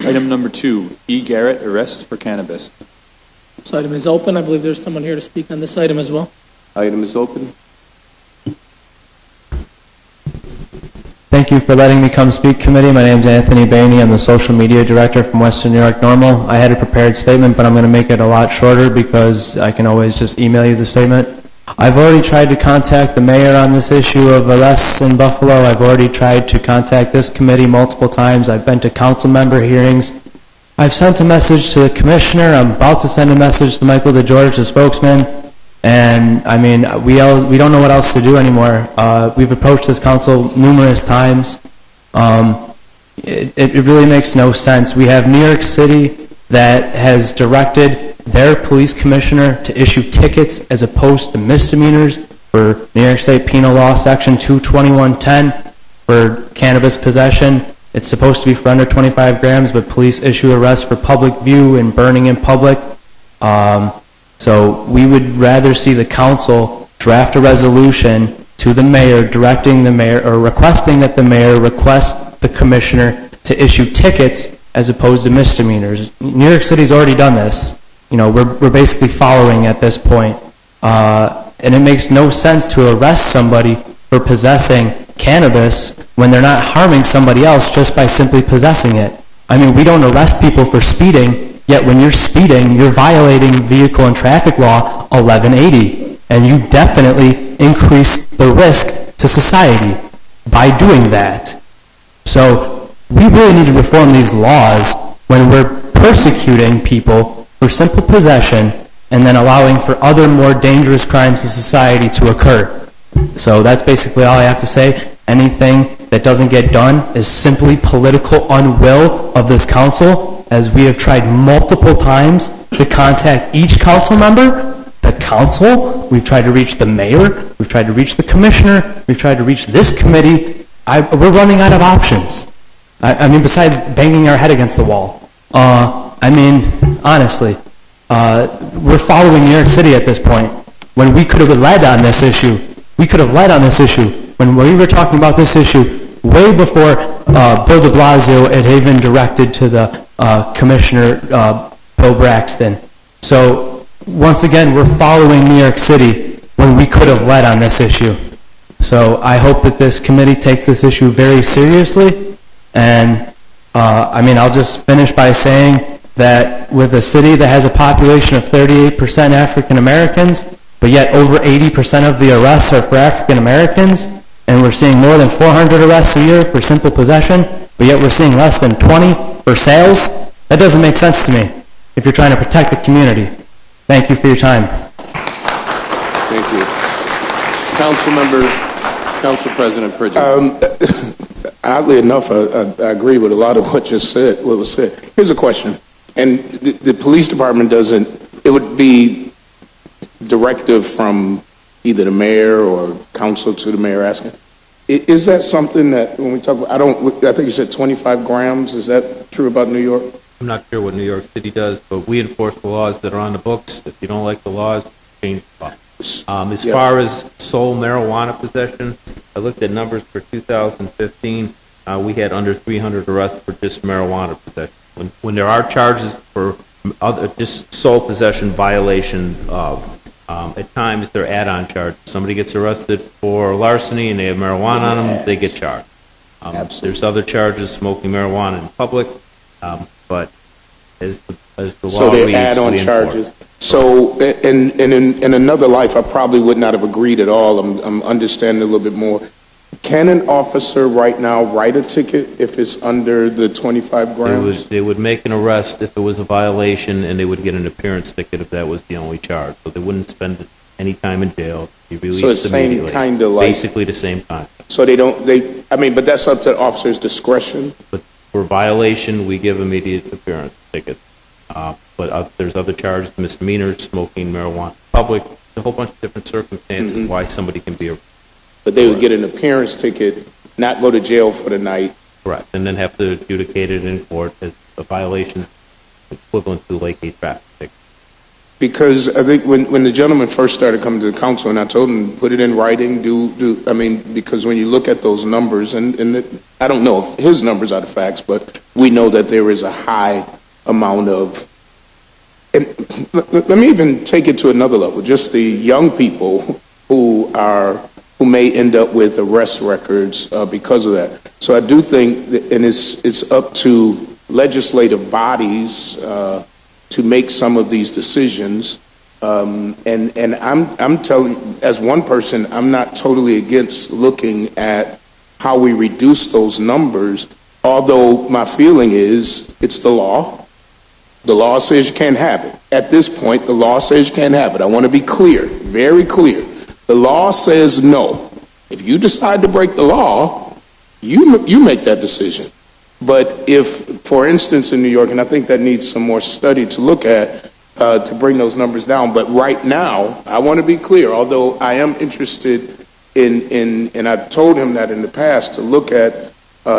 Item number 2, E. Garrett, arrest for cannabis. This item is open. I believe there's someone here to speak on this item as well. Item is open. Thank you for letting me come speak, committee. My name is Anthony Bainey. I'm the social media director from Western New York Normal. I had a prepared statement, but I'm going to make it a lot shorter because I can always just email you the statement. I've already tried to contact the mayor on this issue of arrests in Buffalo. I've already tried to contact this committee multiple times. I've been to council member hearings. I've sent a message to the commissioner. I'm about to send a message to Michael DeGeorge, the spokesman. And I mean, we don't know what else to do anymore. We've approached this council numerous times. It really makes no sense. We have New York City that has directed their police commissioner to issue tickets as opposed to misdemeanors for New York State Penal Law Section 22110 for cannabis possession. It's supposed to be for under 25 grams, but police issue arrests for public view and burning in public. So we would rather see the council draft a resolution to the mayor, directing the mayor or requesting that the mayor request the commissioner to issue tickets as opposed to misdemeanors. New York City's already done this. You know, we're basically following at this point. And it makes no sense to arrest somebody for possessing cannabis when they're not harming somebody else just by simply possessing it. I mean, we don't arrest people for speeding, yet when you're speeding, you're violating vehicle and traffic law 1180. And you definitely increase the risk to society by doing that. So we really need to reform these laws when we're persecuting people for simple possession and then allowing for other more dangerous crimes in society to occur. So that's basically all I have to say. Anything that doesn't get done is simply political unwill of this council, as we have tried multiple times to contact each council member, the council, we've tried to reach the mayor, we've tried to reach the commissioner, we've tried to reach this committee. We're running out of options. I mean, besides banging our head against the wall. I mean, honestly, we're following New York City at this point. When we could have led on this issue, when we were talking about this issue way before Bill de Blasio had even directed to the Commissioner Bill Braxton. So once again, we're following New York City when we could have led on this issue. So I hope that this committee takes this issue very seriously. And I mean, I'll just finish by saying that with a city that has a population of 38% African Americans, but yet over 80% of the arrests are for African Americans, and we're seeing more than 400 arrests a year for simple possession, but yet we're seeing less than 20 for sales, that doesn't make sense to me if you're trying to protect the community. Thank you for your time. Thank you. Council President Bridges. Oddly enough, I agree with a lot of what was said. Here's a question. And the police department doesn't, it would be directive from either the mayor or council to the mayor asking. Is that something that when we talk about, I think you said 25 grams, is that true about New York? I'm not sure what New York City does, but we enforce the laws that are on the books. If you don't like the laws, change the law. As far as sole marijuana possession, I looked at numbers for 2015. We had under 300 arrests for just marijuana possession. When there are charges for just sole possession violation of, at times they're add-on charges. Somebody gets arrested for larceny and they have marijuana on them, they get charged. There's other charges, smoking marijuana in public, but as the law so they're reads, add-on charges. So in another life, I probably would not have agreed at all. I'm understanding a little bit more. Can an officer right now write a ticket if it's under the 25 grams? They would make an arrest if it was a violation, and they would get an appearance ticket if that was the only charge. So they wouldn't spend any time in jail. Be released so it's immediately. Same kind of like basically the same kind. So but that's up to the officer's discretion. But for violation, we give immediate appearance ticket. But there's other charges, misdemeanors, smoking marijuana in public, a whole bunch of different circumstances why somebody can be arrested. But they would get an appearance ticket, not go to jail for the night. Correct, and then have to adjudicate it in court as a violation equivalent to like a traffic ticket. Because I think when the gentleman first started coming to the council, and I told him, put it in writing, because when you look at those numbers, and I don't know if his numbers are the facts, but we know that there is a high amount of, and let me even take it to another level, just the young people who may end up with arrest records because of that. So I do think, and it's up to legislative bodies to make some of these decisions. And I'm telling, as one person, I'm not totally against looking at how we reduce those numbers, although my feeling is it's the law. The law says you can't have it. At this point, the law says you can't have it. I want to be clear, very clear. The law says no. If you decide to break the law, you make that decision. But if, for instance, in New York, and I think that needs some more study to look at to bring those numbers down, but right now, I want to be clear, although I am interested in and I've told him that in the past, to look at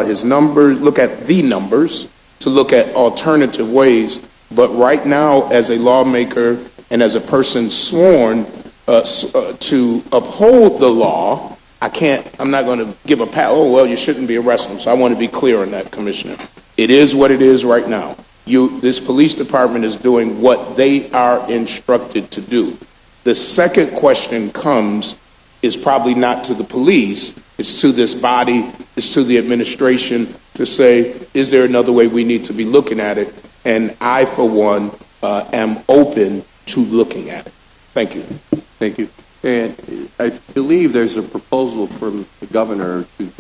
his numbers, look at the numbers, to look at alternative ways. But right now, as a lawmaker and as a person sworn to uphold the law, I'm not going to give a pat, oh, well, you shouldn't be arresting them. So I want to be clear on that, Commissioner. It is what it is right now. This police department is doing what they are instructed to do. The second question is probably not to the police, it's to this body, it's to the administration to say, is there another way we need to be looking at it? And I, for one, am open to looking at it. Thank you. Thank you. And I believe there's a proposal from the governor to